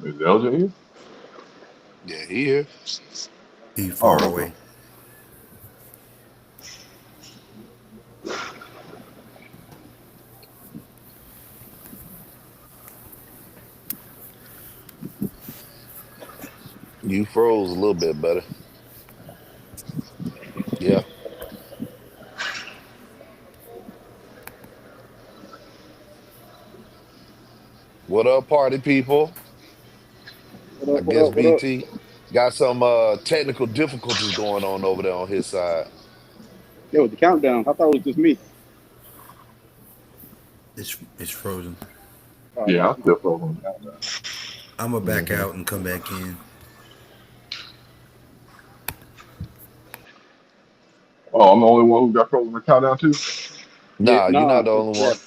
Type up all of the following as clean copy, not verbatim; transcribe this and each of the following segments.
Is LJ here? Yeah, he here. He far Oh, okay. away. You froze a little bit better. Yeah. What up, party people? What I up? What guess up? What up? BT got some technical difficulties going on over there on his side. Yo, the countdown. I thought it was just me. It's frozen. Oh, Yeah, okay. I'm still frozen out there. I'm gonna back out and come back in. Oh, I'm the only one who got frozen the countdown too? Yeah, Nah, you're not no, the only yeah, one.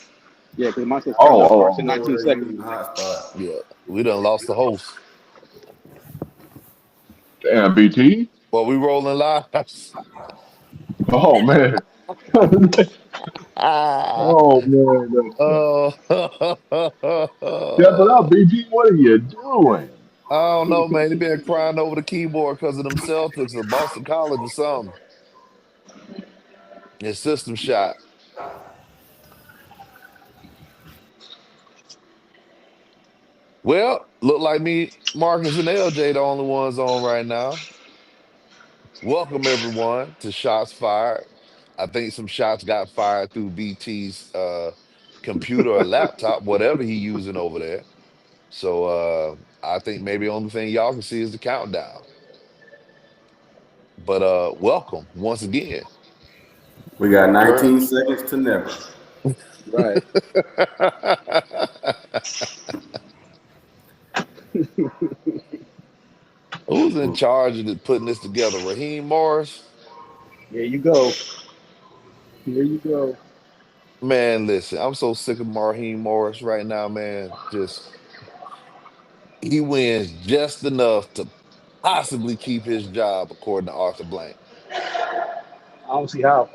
yeah, because mine says Oh, countdown starts oh, in oh. 19 seconds. Using hotspot. Yeah, we done lost the host. Damn, BT. Well, we rolling lives. Oh, man. Ah, Oh, man. oh, Step it up, BT. What are you doing? I don't know, man. He been crying over the keyboard because of them Celtics or Boston College or something. His system shot. Well, look like me, Marcus, and LJ the only ones on right now. Welcome everyone to Shots Fired. I think some shots got fired through BT's computer or laptop, whatever he using over there. So I think maybe the only thing y'all can see is the countdown. But welcome once again. We got Kurt. 19 seconds to never. Right. Who's in charge of putting this together? Raheem Morris? Here you go. Here you go. Man, listen, I'm so sick of Raheem Morris right now, man. Just he wins just enough to possibly keep his job, according to Arthur Blank. I don't see how.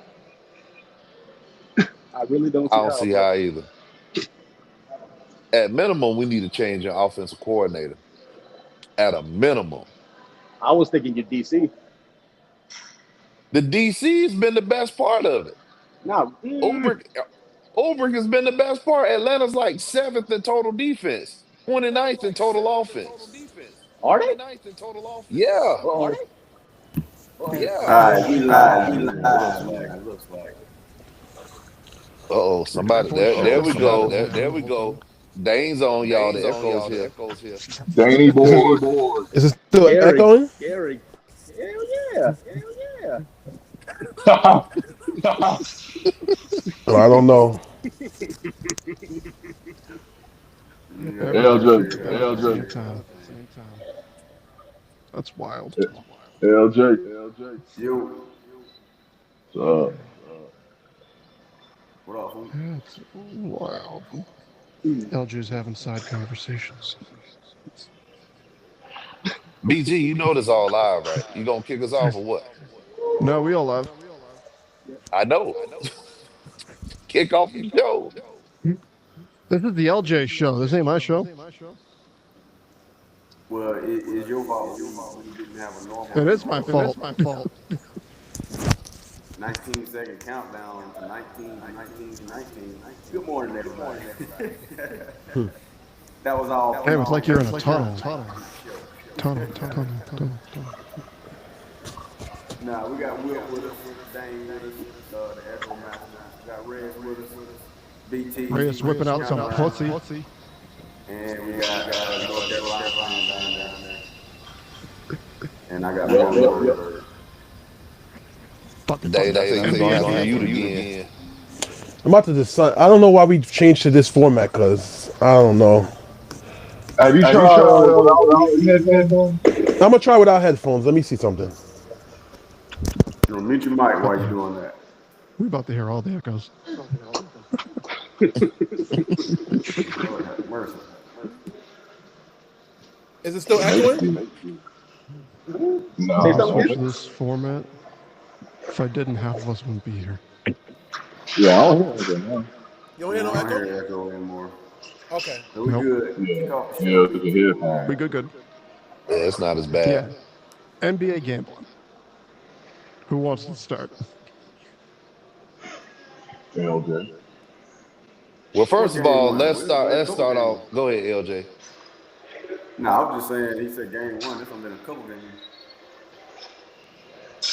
I really don't I see don't how, see bro. how either. At minimum, we need to change an offensive coordinator. At a minimum. I was thinking your DC. The DC's been the best part of it. Now, Ulbrich, Ulbrich has been the best part. Atlanta's like seventh in total defense, 29th in total offense. are they? Yeah. Uh-oh. All right, we live, man. It looks like. Uh-oh, We're doing somebody voice there checks. we Somebody go. hold There on. we go. Dane's on y'all. The echoes here. Danny Is it boy. is it still Gary. echoing? Gary. Hell yeah. Hell yeah. Oh, I don't know. You got to Everybody's LJ. figure together it at the out. same LJ. time. That's wild. LJ. You, Uh, what up, fool? That's wild. LJ's having side conversations. BG, you know this all live, right? You gonna kick us off or what? No, we all love. I know. Kick off the show. This is the LJ show. This ain't my show. Well, it's your fault. We didn't have a normal It is my intro. fault. 19-second countdown to 19 to 19 to 19. Good morning, everybody. That was all. Damn, it's like you're in a tunnel. Tunnel. Nah, we got Wilt with us, Dane with us, the Echo Master. We got Reg with us, BT. Reyes whipping out some pussy. And we got North Carolina down there. And I got Mo. Fucking Dave, I think you're gonna have to yeah. mute again. I'm about to decide. I don't know why we changed to this format, cause I don't know. have you tried without headphones? I'm gonna try without headphones. Let me see something. You know, mute your mic while you're doing that. We about to hear all the echoes. Lord have mercy. Is it still echoing? No. Say Switch something to again? this format. If I didn't, half of us wouldn't be here. Yeah, I don't hear anything now. You don't hear I no don't echo? hear echo anymore. Okay. So we Nope. good. Yeah, Kick off the yeah, show. it's a headphone. We good. Yeah, it's not as bad. Yeah. NBA gambling. Who wants to start? LJ. Well, What first of game all, one? let's We start. played a Let's couple start games. off. Go ahead, LJ. No, I was just saying. He said game one. This one been a couple games.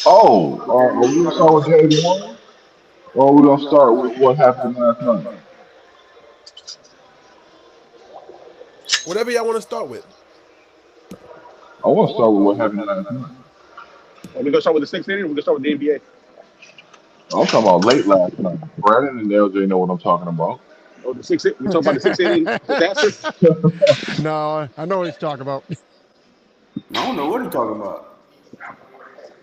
Oh, What game are are we we gonna talking start with about? game one, or are we gonna start with what happened last night? Whatever y'all want to start with. I want to start with what happened last night. Are we gonna start with the sixth inning? Or we gonna start with the NBA? I'm talking about late last night. Brandon and LJ know what I'm talking about. Oh, the sixth. We talking about the sixth inning disaster. No, I know what he's talking about. I don't know what he's talking about.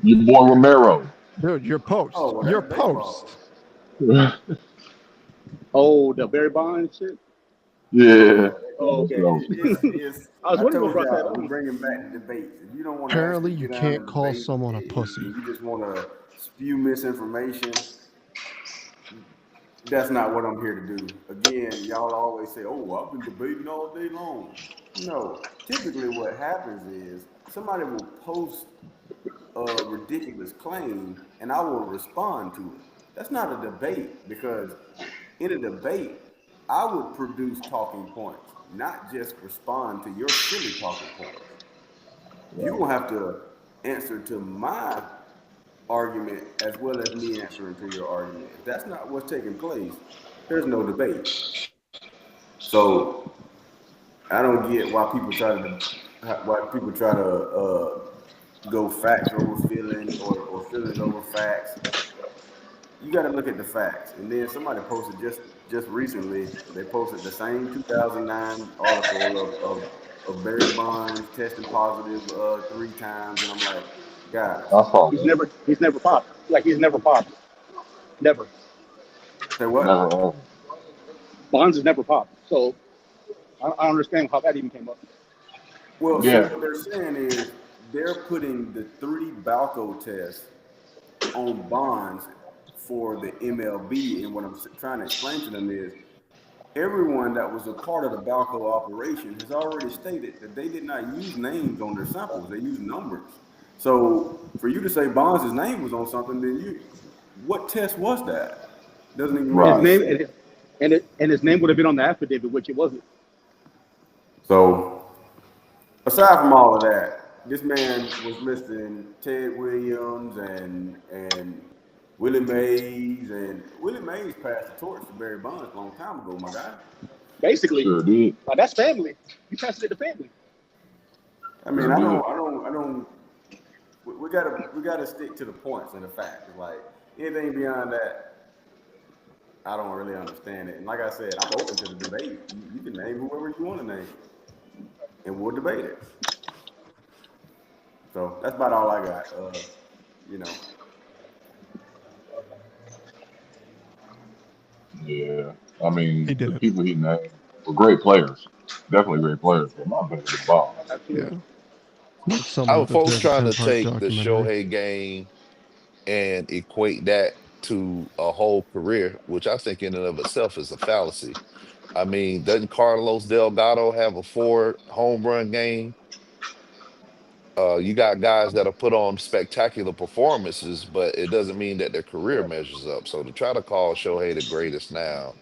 Your boy Romero. Dude, your post. Oh, well, Your that's baseball. post. Oh, the Barry Bonds shit. Yeah. Oh, okay. I was I wondering what told brought that y'all, we're up. bringing back the debates. If you don't want to Apparently, actually you get down can't to call debate, someone a and pussy. you just want to spew misinformation, that's not what I'm here to do. Again, y'all always say, oh, I've been debating all day long. No, typically what happens is somebody will post a ridiculous claim and I will respond to it. That's not a debate, because in a debate, I would produce talking points, not just respond to your silly talking points. You will have to answer to my argument as well as me answering to your argument. If that's not what's taking place, there's no debate. So I don't get why people try to go facts over feeling or feelings over facts. You got to look at the facts. And then somebody posted just recently, they posted the same 2009 article of Barry Bonds testing positive 3 times, and I'm like, guys, I saw He's that. never popped. Like he's never popped. Never. say what? Never ever. Bonds has never popped. So I don't understand how that even came up. Well, see, Yeah. what they're saying is they're putting the 3 Balco tests on Bonds for the MLB, and what I'm trying to explain to them is everyone that was a part of the Balco operation has already stated that they did not use names on their samples; they used numbers. So for you to say Bonds' name was on something, then what test was that? Doesn't even make Right. His any name sense. and his name would have been on the affidavit, which it wasn't. So aside from all of that, this man was listing Ted Williams and Willie Mays, and Willie Mays passed the torch to Barry Bonds a long time ago, my guy. Basically, Sure did. like that's family. You passed it to family. I mean, Sure I did. don't. We gotta stick to the points and the facts. Like anything beyond that, I don't really understand it. And like I said, I'm open to the debate. You can name whoever you want to name, and we'll debate it. So that's about all I got. You know. Yeah. I mean, He did the it. people he named were great players. Definitely great players, but not better than Bonds. Yeah. Like someone Our that folks deserves a trying to 10-part take the documentary. Shohei game and equate that to a whole career, which I think in and of itself is a fallacy. I mean, doesn't Carlos Delgado have a 4 home run game? You got guys that have put on spectacular performances, but it doesn't mean that their career measures up. So to try to call Shohei the greatest now,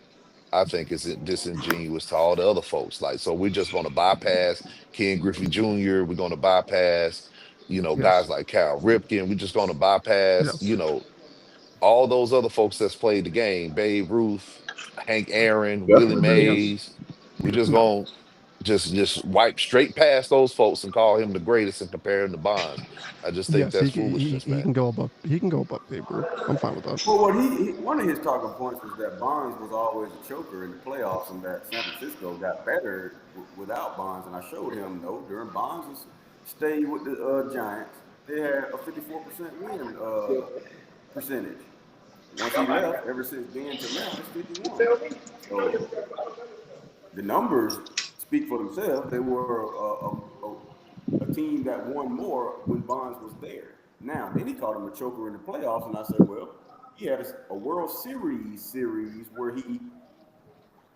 I think is disingenuous to all the other folks. Like, so we're just going to bypass Ken Griffey Jr. We're going to bypass, guys Yes. like Cal Ripken. We're just going to bypass, Yes. all those other folks that's played the game, Babe Ruth, Hank Aaron, Willie Definitely Babe Yes. Ruth. Mays. We just No. gonna just wipe straight past those folks and call him the greatest and compare him to Bonds. I just think Yes, that's he foolishness, man. can go above. He can go above Babe Ruth. I'm fine with that. Well, one of his talking points was that Bonds was always a choker in the playoffs, and that San Francisco got better without Bonds. And I showed him, no, during Bonds' stay with the Giants, they had a 54% win percentage. Once he left, ever since then to now, it's 51. So the numbers speak for themselves. They were a team that won more when Bonds was there. Now, then he called him a choker in the playoffs, and I said, well, he had a World Series where he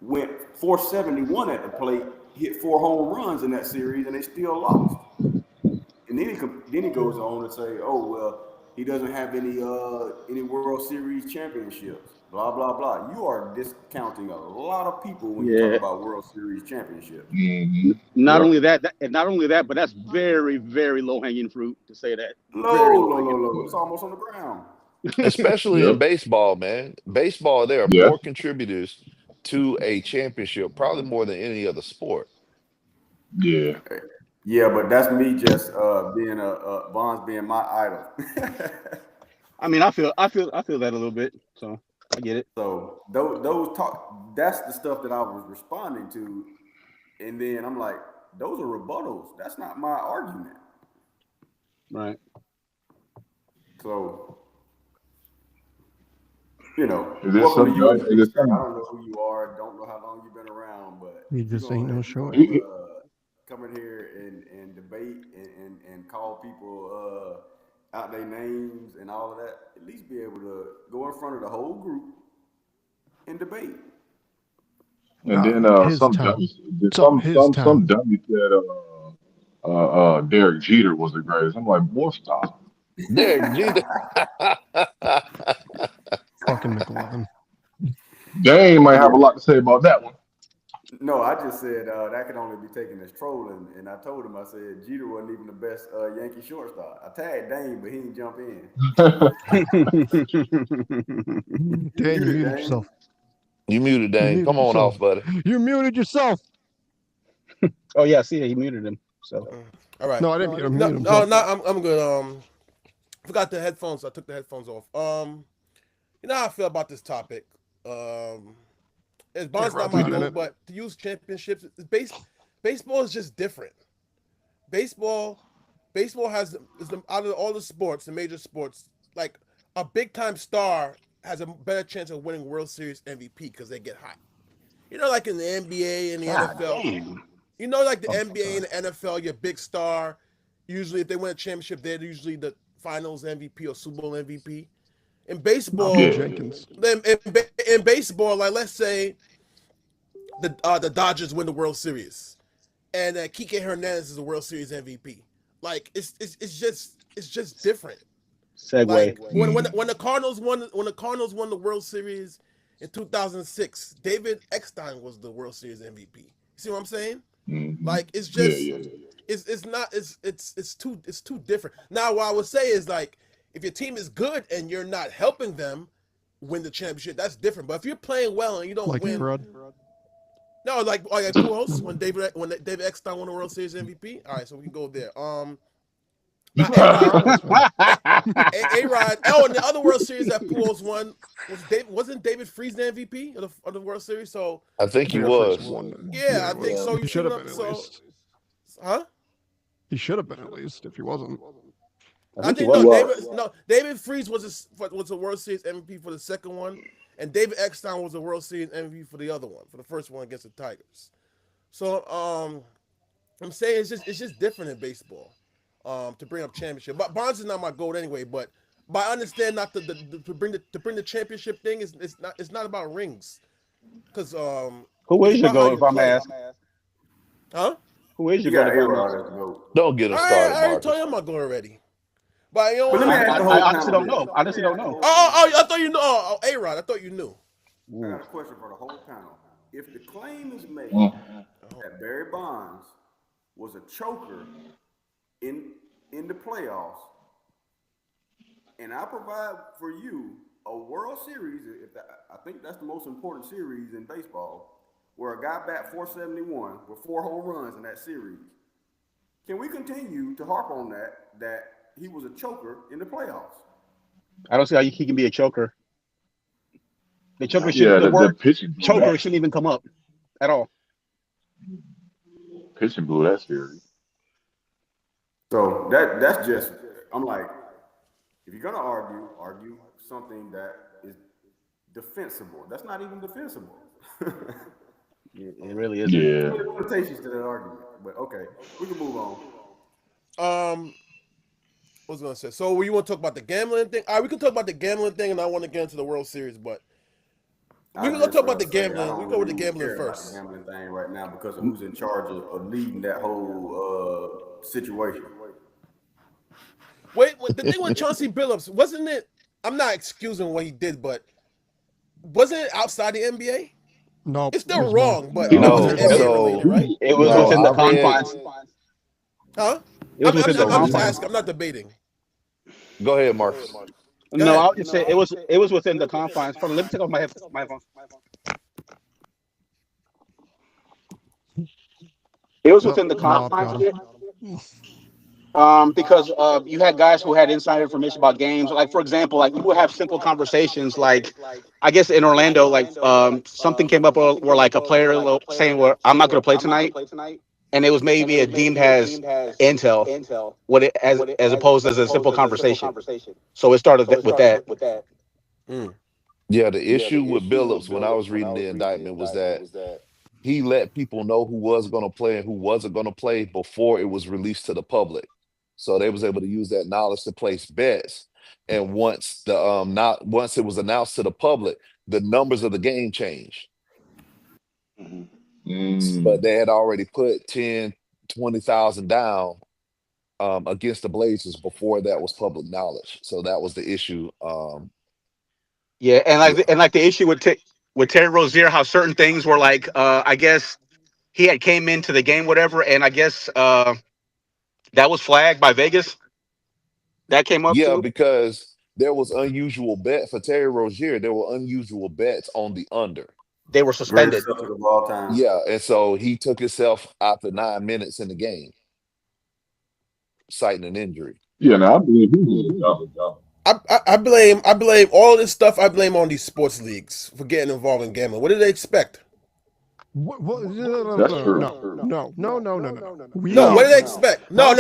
went 471 at the plate, hit 4 home runs in that series, and they still lost. And then he goes on to say, "Oh well, he doesn't have any World Series championships." Blah blah blah. You are discounting a lot of people when you talk about World Series championships. Mm-hmm. Not only that, but that's very, very low hanging fruit to say that. Low. It's almost on the ground. Especially in baseball, man. Baseball, there are more contributors to a championship, probably more than any other sport. Yeah. Yeah, but that's me just being Bonds being my idol. I mean, I feel that a little bit, so I get it. So those talk, that's the stuff that I was responding to, and then I'm like, those are rebuttals. That's not my argument. Right. So, you know, Is this welcome to you. I something? don't know who you are. Don't know how long you've been around, but You just ain't no show. Come in here and debate and call people out their names and all of that. At least be able to go in front of the whole group and debate. And then some dummy said Derek Jeter was the greatest. I'm like, boy, stop. Derek Jeter. Fucking McLovin. Dane might have a lot to say about that one. No, I just said that could only be taken as trolling, and I told him, I said Jeter wasn't even the best Yankee shortstop. I tagged Dane, but he didn't jump in. Dan, you muted yourself. You muted, Dane. Come on off, buddy. You muted yourself. Oh yeah, see, he muted him. So All right. No, I didn't mute him. No, I'm good. Forgot the headphones. So I took the headphones off. You know how I feel about this topic. It's Bonds not my goal, but to use championships, baseball is just different. Baseball has out of all the sports, the major sports, like a big time star has a better chance of winning World Series MVP because they get hot. You know, like in the NBA and the NFL. Damn. You know, like the NBA and the NFL, your big star. Usually, if they win a championship, they're usually the Finals MVP or Super Bowl MVP. In baseball, in baseball, like let's say the Dodgers win the World Series, and Kike Hernandez is the World Series MVP. Like it's just different. Segue. Like, when the Cardinals won the World Series in 2006, David Eckstein was the World Series MVP. See what I'm saying? Mm-hmm. Like it's just it's too different. Now what I would say is like if your team is good and you're not helping them win the championship, that's different. But if you're playing well and you don't win, no, like Pujols when David Eckstein won the World Series MVP. All right, so we can go there. A-Rod. Oh, and the other World Series that Pujols won wasn't David Freese the MVP of the World Series? So I think he was. Yeah, I think so. He should have been at least. Huh? He should have been at least if he wasn't. I think David Freese was a World Series MVP for the second one, and David Eckstein was a World Series MVP for the other one, for the first one against the Tigers. So I'm saying it's just different in baseball. To bring up championship, but Bonds is not my goal anyway. But I understand not to bring the championship thing is it's not about rings, because who is your goal if I'm asked? Huh? Who is your goal? Don't get him started. I already told you I'm my goal already. But you know, I honestly don't know. I thought you knew. A-Rod, I thought you knew. I got a question for the whole panel. If the claim is made that Barry Bonds was a choker in the playoffs, and I provide for you a World Series, I think that's the most important series in baseball, where a guy bat 471 with 4 home runs in that series. Can we continue to harp on that he was a choker in the playoffs? I don't see how he can be a choker. The choker choker shouldn't even come up at all. Pitching blew that series. So that's just, I'm like, if you're gonna argue something that is defensible. That's not even defensible. It really isn't. Yeah. There are limitations to that argument, but okay, we can move on. What was I gonna say? So you want to talk about the gambling thing? All right, we can talk about the gambling thing, and I want to get into the World Series. But We can talk about the gambling. We go with the gambling care first. about the gambling thing right now because of who's in charge of leading that whole situation. Wait, the thing with Chauncey Billups, wasn't it? I'm not excusing what he did, but wasn't it outside the NBA? No, It's still wrong, but You it know, wasn't NBA so related, right? It was no, within the I read. confines. Huh? It was within the I'm just confines. asking. I'm not debating. Go ahead, Marcus. No, ahead. I would just say it was within the confines. Let me take off my phone. It was within the confines. Because you had guys who had inside information about games. Like, for example, like we would have simple conversations. Like, I guess in Orlando, like something came up where like a player saying, "Well, I'm not going to play tonight," and it was maybe deemed as intel, as opposed as a simple conversation. So it started with that. Yeah, the issue with Billups when I was reading the indictment was that he let people know who was going to play and who wasn't going to play before it was released to the public. So they was able to use that knowledge to place bets. And once once it was announced to the public, the numbers of the game changed. But they had already put 10, 20,000 down against the Blazers before that was public knowledge. So that was the issue. Yeah, and like the issue with Terry Rozier, how certain things were like, I guess he had came into the game, whatever, and I guess that was flagged by Vegas. That came up Yeah, too. because there was unusual bet for Terry Rozier. There were unusual bets on the under. They were suspended. Greatest Celtic of all time. Yeah, and so he took himself after 9 minutes in the game, citing an injury. Yeah, now I believe he did a job. I blame all this stuff. I blame on these sports leagues for getting involved in gambling. What did they expect? That's true. No. No, what did they expect? No,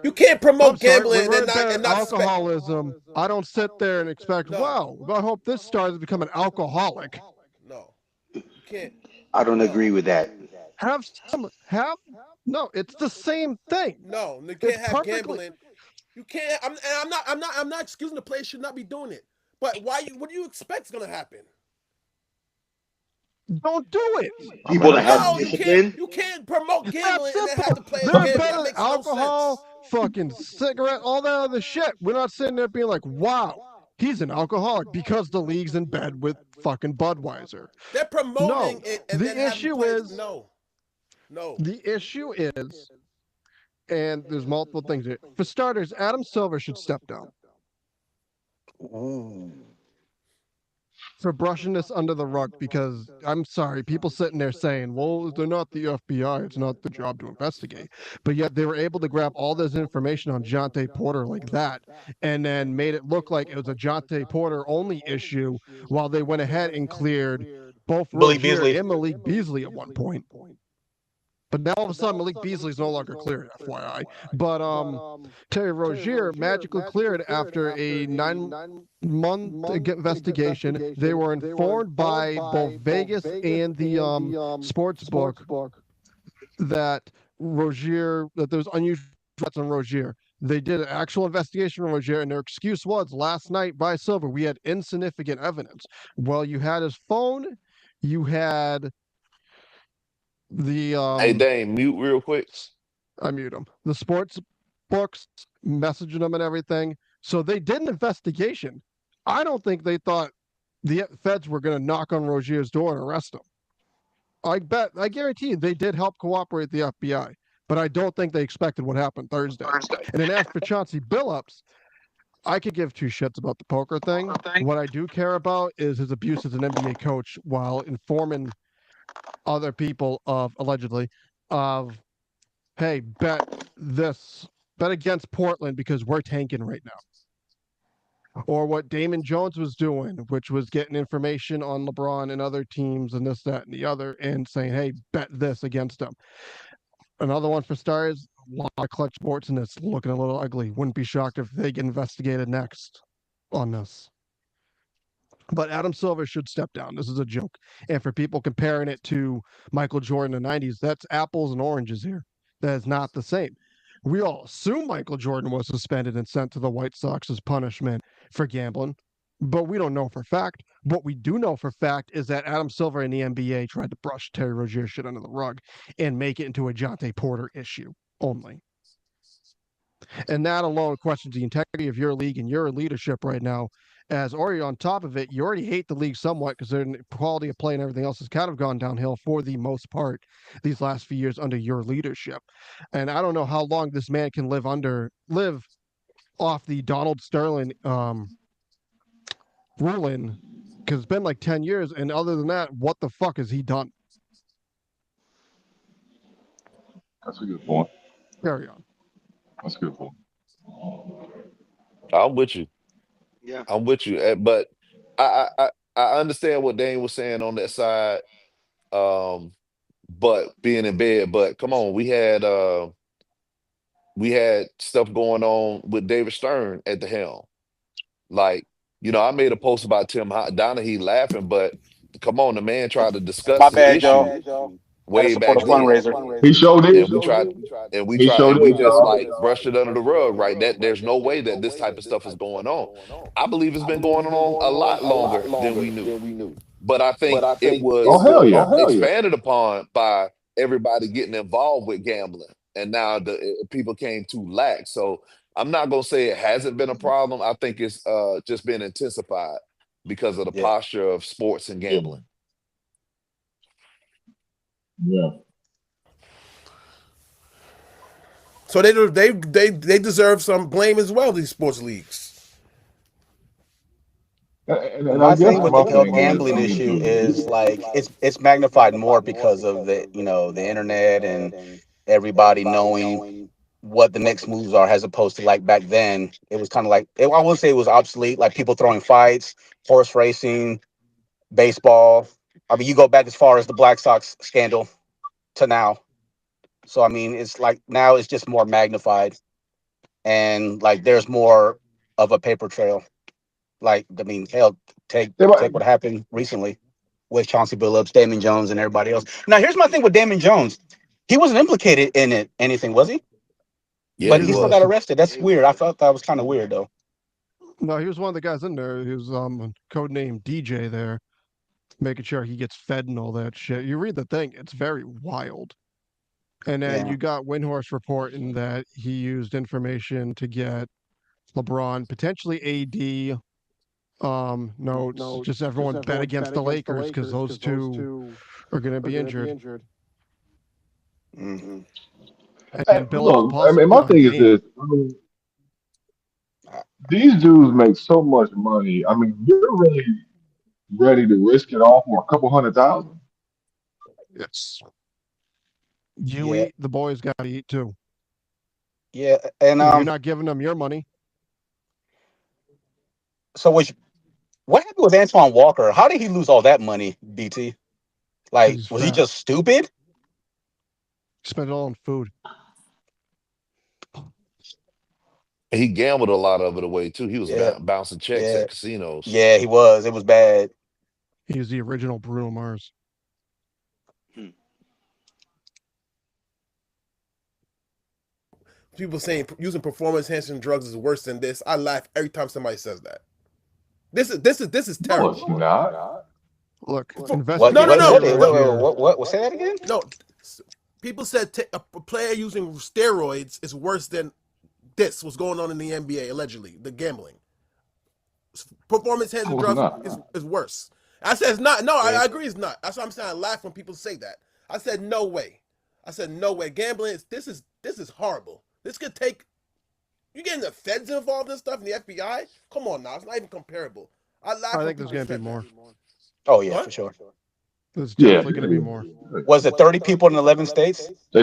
you can't promote gambling and not alcoholism. I don't sit there and expect, wow, I hope this star has become an alcoholic. No, you can't. I don't agree with that. No, it's the same thing. No, you can't have gambling. You can't. I'm not excusing the players should not be doing it. But what do you expect is gonna happen? Don't do it. People that have discipline. You can't promote gambling and then have the players They're gamble. better than alcohol, fucking cigarette, all that other shit. We're not sitting there being like, wow, he's an alcoholic because the league's in bed with fucking Budweiser. They're promoting it, and the issue is no. The issue is, and there's multiple things here. For starters, Adam Silver should step down. Ooh. For brushing this under the rug, because I'm sorry, people sitting there saying, well, they're not the FBI, it's not their job to investigate. But yet they were able to grab all this information on Jontay Porter like that, and then made it look like it was a Jontay Porter only issue, while they went ahead and cleared both Rozier and Malik Beasley at one point. But now all of a sudden, Malik Beasley is no longer cleared, FYI. But Terry Rozier magically cleared after a 9-month investigation. They were informed by both Vegas and the sports book that there's unusual threats on Rozier. They did an actual investigation on Rozier, and their excuse was, last night by Silver, we had insignificant evidence. Well, you had his phone, you had the hey, Dane, mute real quick. I mute him. The sports books messaging them and everything. So they did an investigation. I don't think they thought the feds were going to knock on Rozier's door and arrest him. I guarantee you they did help cooperate the FBI, but I don't think they expected what happened Thursday. And then as for Chauncey Billups, I could give two shits about the poker thing. What I do care about is his abuse as an NBA coach while informing other people allegedly of, hey, bet against Portland because we're tanking right now. Or what Damon Jones was doing, which was getting information on LeBron and other teams and this, that, and the other, and saying, hey, bet this against them. Another one for stars, a lot of clutch sports, and it's looking a little ugly. Wouldn't be shocked if they get investigated next on this. But Adam Silver should step down. This is a joke. And for people comparing it to Michael Jordan in the 90s, that's apples and oranges here. That is not the same. We all assume Michael Jordan was suspended and sent to the White Sox as punishment for gambling. but we don't know for fact. What we do know for fact is that Adam Silver and the NBA tried to brush Terry Rozier shit under the rug and make it into a Jonte Porter issue only. And that alone questions the integrity of your league and your leadership right now. As already on top of it, you already hate the league somewhat because the quality of play and everything else has kind of gone downhill for the most part these last few years under your leadership. And I don't know how long this man can live off the Donald Sterling ruling, because it's been like 10 years. And other than that, what the fuck has he done? That's a good point. Carry on. That's a good point. I'm with you. Yeah. I'm with you. But I understand what Dane was saying on that side. But being in bed. But come on, we had stuff going on with David Stern at the helm. Like, I made a post about Tim Donaghy laughing, but come on, the man tried to discuss My the bad, issue y'all. Gotta way support back a then. fundraiser. He showed And it. we tried He showed and we it, just dog. like brushed it under the rug, right? That there's no way that this type of stuff is going on. I believe it's been going on a lot longer than we knew. But I think it Oh was hell yeah. expanded upon by everybody getting involved with gambling. And now the people came too lax. So I'm not gonna say it hasn't been a problem. I think it's just been intensified because of the Yeah. posture of sports and gambling. Yeah. So they deserve some blame as well. These sports leagues. And I My guess thing with my the whole thing is, gambling issue is like it's magnified more because of the internet and everybody knowing what the next moves are, as opposed to like back then. It was kind of like I wouldn't say it was obsolete, like people throwing fights, horse racing, baseball. I mean, you go back as far as the Black Sox scandal to now. So I mean, it's like now it's just more magnified, and like there's more of a paper trail. Like I mean, hell, take Yeah, but what happened recently with Chauncey Billups, Damon Jones, and everybody else. Now here's my thing with Damon Jones. He wasn't implicated in anything, was he? Yeah, But he he still was. got arrested. That's weird. I thought that was kind of weird though. No, he was one of the guys in there. He was codename DJ there, making sure he gets fed and all that shit. You read the thing, it's very wild. And then Yeah. you got Windhorst reporting that he used information to get LeBron, potentially AD, notes. Just everyone bet against the Lakers because those two are going to be injured. Mm. And Billups look, I possibly mean, my on thing is Dame. this. I mean, these dudes make so much money. I mean, you're really ready to risk it all for a couple $100,000? Yes. You Yeah. eat, the boys got to eat too. Yeah, and If you're not giving them your money, so what happened with Antoine Walker? How did he lose all that money, BT? Like, he's was he fat. just stupid? Spend it all on food. He gambled a lot of it away too. He was Yeah. bouncing checks Yeah. at casinos. Yeah, he was. It was bad. He was the original Bruno Mars. People saying using performance enhancing drugs is worse than this. I laugh every time somebody says that. This is No, terrible. it's not. Look, What- investigate no, no, What no. is it? What? Say that again? No, people said a player using steroids is worse than this. What's going on in the NBA allegedly? The gambling, performance enhancing No, it's drugs not. is worse. I said it's not. No, I agree it's not. That's what I'm saying. I laugh when people say that. I said no way. I said no way. Gambling this is horrible. This could take. You getting the feds involved in stuff and the FBI? Come on now, it's not even comparable. I laugh. I when think there's people going to be say more. that. Oh yeah, What? for sure. There's Yeah. definitely going to be more. Was it 30 people in 11 states? Yeah.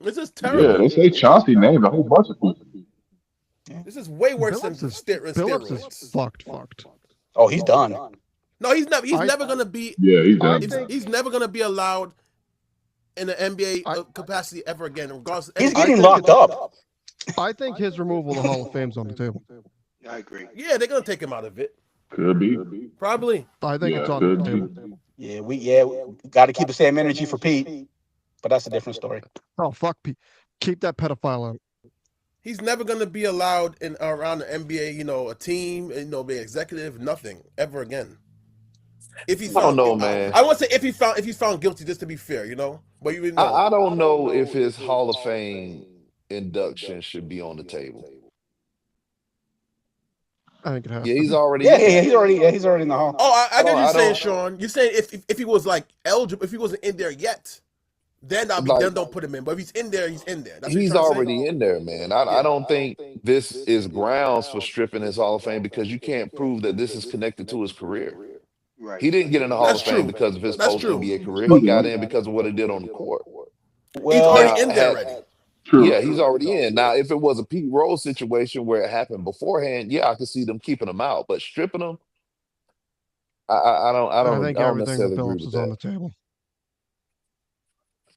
This is Yeah, terrible. they say Chauncey named a whole bunch of people. This is way worse than Billups is steroids. fucked. Oh, he's done. No, he's never. He's I- never gonna be. Yeah, he's done. He's never gonna be allowed in the NBA capacity ever again. Regardless, He's I getting think- locked up. I think his removal of the Hall of Fame's on the table. I agree. Yeah, they're gonna take him out of it. Could be. Probably. I think Yeah, it's on could the be. table. Yeah, we got to keep the same energy for Pete, but that's a different story. Oh, fuck Pete. Keep that pedophile out. He's never gonna be allowed in around the NBA. You know, a team. You know, be executive. Nothing ever again. If he's I don't found, know, man. I want to say if he's found guilty, just to be fair. You know, but you know, I don't know if his Hall of Fame induction should be on the table. I think it has Yeah, to he's be. already Yeah, in there. he's already in the hall. Oh, I get I what you're saying, don't Sean. You're saying if he was like eligible, if he wasn't in there yet, then like. don't put him in. But if he's in there, he's in there. That's what you're He's trying to say. already in there, man. I don't think this is grounds for stripping his Hall of Fame because you can't prove that this is connected to his career. Right. He didn't get in the Hall That's of Fame true. because of his That's post true. NBA career. He got in because of what he did on the court. He's Well, already Now, in there had already. True. yeah, he's already in. Now, if it was a Pete Rose situation where it happened beforehand, yeah, I could see them keeping him out. But stripping him, I I think don't everything with necessarily agree Phillips with is on that. the table.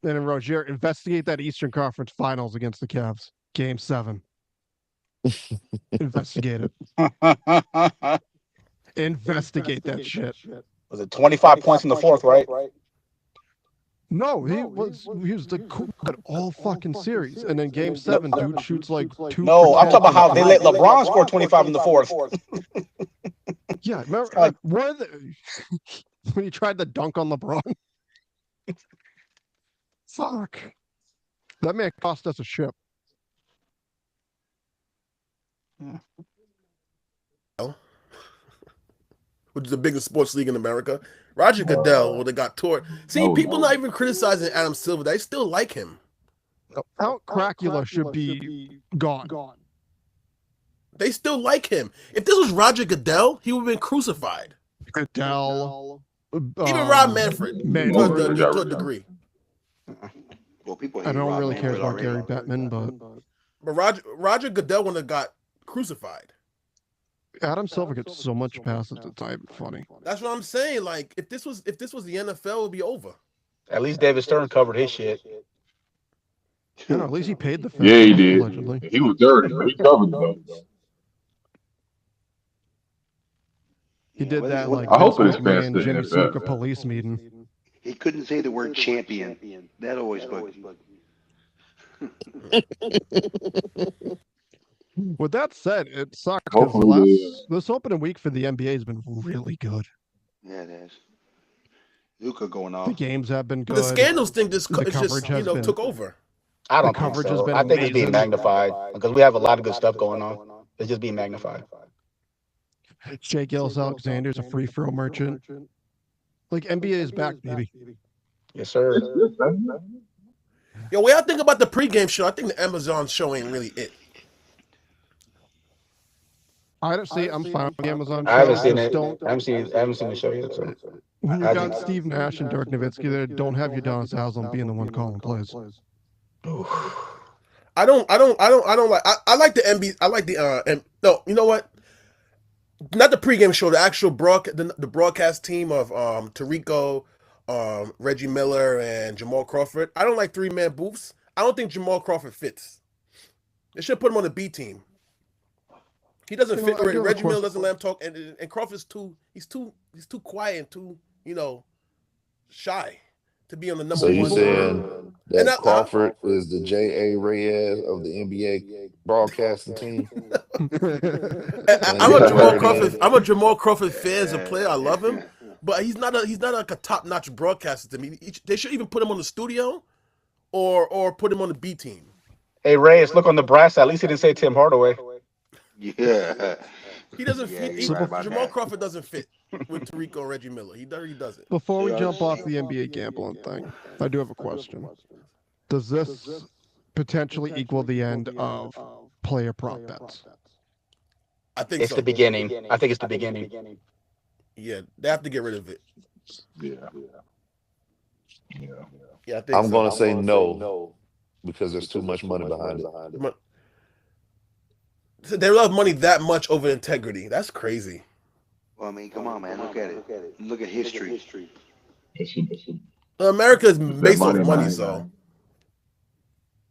And then Rozier, investigate that Eastern Conference Finals against the Cavs, Game 7. Investigate it. Investigate that shit. Was it 25 points in the fourth, right? No, he was the cool at all fucking series, and then Game 7, dude shoots like 2 No, for I'm 10 talking about how from they the let field. LeBron score 25 in the fourth. Yeah, remember like- one of the when he tried to dunk on LeBron. Fuck. That man cost us a ship. Which is the biggest sports league in America. Roger Goodell would have got tore. See, people not even criticizing Adam Silver. They still like him. Count Cracula should be gone. They still like him. If this was Roger Goodell, he would have been crucified. Goodell. Even Rob Manfred, to a degree. Well, people I hate don't Rob really care Manfred about already. Gary Bettman, but Roger Goodell would have got crucified. Adam Silver gets so much passes, it's not even funny. That's what I'm saying. Like, if this was the NFL, it would be over. At least David Stern covered his shit. You know, at least he paid the fence. Yeah, he did. Allegedly. He was dirty, but he covered though. He did that like I hope Vince it expands McMahon, to Jimmy NFL. Snuka police meeting. He couldn't say the word champion. That always bugged me. With that said, it sucks because Hopefully, this opening week for the NBA has been really good. Yeah, it is. Luka going The off. games have been good. The scandals thing The it's coverage just has been- took over. I don't The think coverage has so. been I think it's being amazing. magnified because we have a lot of good stuff going on. It's just being magnified. Shea Gilgeous-Alexander's a free throw merchant. Like NBA is back, baby. Yes, sir. Yo, what y'all think about the pregame show? I think the Amazon show ain't really it. I don't see. I'm fine with the Amazon. I haven't show. seen Just it. don't. I haven't seen the show yet. So When you I got think- Steve Nash and Dirk Nowitzki there, don't have your Donis Haslam being the one calling plays. I don't like. I like the NBA. I like the no. You know what? Not the pregame show. The actual the broadcast team of Tarico, Reggie Miller, and Jamal Crawford. I don't like 3-man booths. I don't think Jamal Crawford fits. They should put him on the B team. He doesn't You know, fit I do already. have a Reggie Miller question. doesn't let him talk, and Crawford's he's too quiet and too shy to be on the number So one. you saying And that Crawford is the J.A. Reyes of the NBA broadcasting team? I'm a Jamal Crawford. I'm a Jamal Crawford fan as a player. I love him, but he's not like a top notch broadcaster to me. They should even put him on the studio, or put him on the B team. hey Reyes, look on the brass side. At least he didn't say Tim Hardaway. Yeah. He doesn't Yeah, fit. you're right about Jamal that. Crawford doesn't fit with Tarico and Reggie Miller. He doesn't. Before we jump off the NBA gambling thing, I do have a question. Does this potentially equal the end of player prop bets? I think It's so. the beginning. I think it's the beginning. Yeah, they have to get rid of it. Yeah. Yeah, I think I'm so. going to say no because there's too much money behind it. They love money that much over integrity. That's crazy. Well, I mean, come on, man. Look at it. Look at history. America is based off money, money, money, so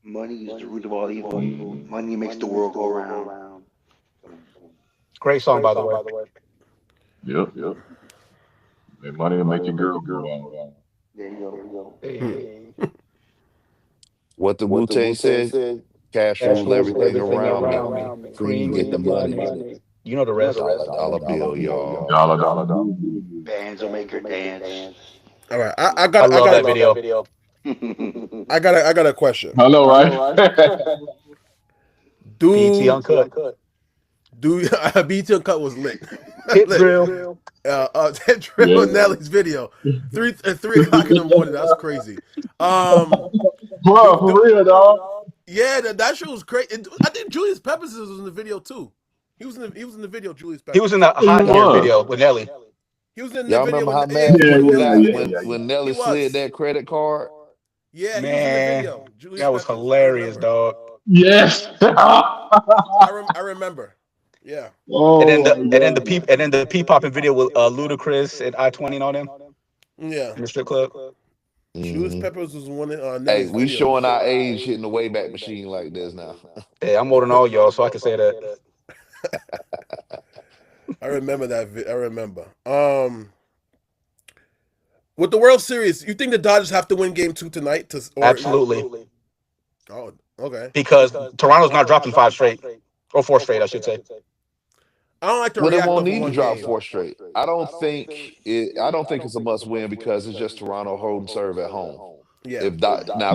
Money is the root of all evil. Money makes the world go round. Great song, by the way. Yep. And money will make your girl go on. There you go. Hey. What the Wu-Tang said, Cash rule everything around me. Cream get the money. You know the rest. Dollar bill, y'all. Dollar. Bands will make her dance. All right, I love that video. I got a question. I know, right? BT Do Uncut. BT Uncut was lit. Tip Lit. drill. That Drill and Nelly's video, 3 o'clock in the morning. That's crazy. Bro, for real, dog. Yeah, that shit was crazy. I think Julius Peppers was in the video too. He was in the video. Julius Peppers. He was in the Hot Gear video with Nelly. He was in the Y'all video remember how with mad people got yeah. when Nelly slid that credit card? Yeah, he Man, was in the video. Julius that was Peppers. hilarious, dog. Yes. I remember. Yeah. Oh, And then the P popping video with Ludacris and I-20 and all them Yeah. in the strip club. Julius Peppers was one of Hey, Nelly's we videos. showing our age hitting the Wayback Machine like this now. Hey, I'm older than all y'all, so I can say that. I remember that. I remember. With the World Series, you think the Dodgers have to win Game 2 tonight? Absolutely. Oh, okay. Because Toronto's not dropping 5 straight. Or 4 straight, I should say. I don't like to Well, they react won't off need to one drop game. 4 straight. I don't think it's a must win because it's just Toronto holding serve at home. Yeah. If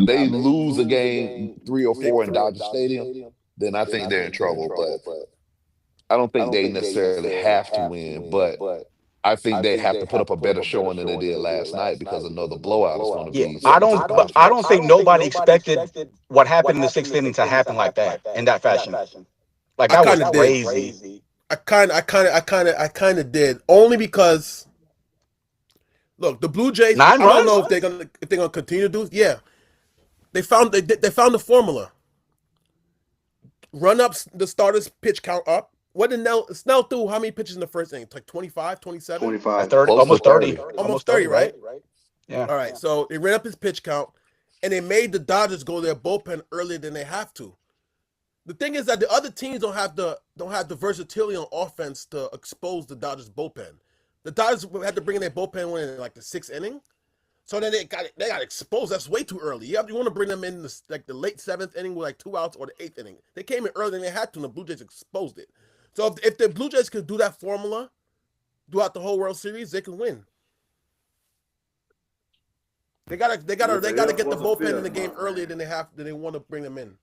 they lose a game 3 or 4 in Dodger Stadium, then I think they're in trouble. But I don't think they necessarily have to win. But I think they have to put up a better showing than they did last night because another blowout is going to Yeah, be. I don't think nobody expected what happened in the 6th inning to happen like that in that fashion. Like that was crazy. I kind of did, only because look, the Blue Jays. 9 I don't runs? know if they're gonna continue to do. Yeah, they found the formula. Run up the starters pitch count up. What did Snell threw? How many pitches in the first inning? Like 25, 27? 25. Almost 30. Almost 30, right? Yeah. All right. So they ran up his pitch count, and they made the Dodgers go their bullpen earlier than they have to. The thing is that the other teams don't have the versatility on offense to expose the Dodgers bullpen. The Dodgers had to bring in their bullpen in like the 6th inning, so then they got exposed. That's way too early. You want to bring them in the late 7th inning with like 2 outs or the 8th inning. They came in earlier than they had to, and the Blue Jays exposed it. So if the Blue Jays could do that formula throughout the whole World Series, they can win. They gotta get the bullpen in the game earlier than they want to bring them in.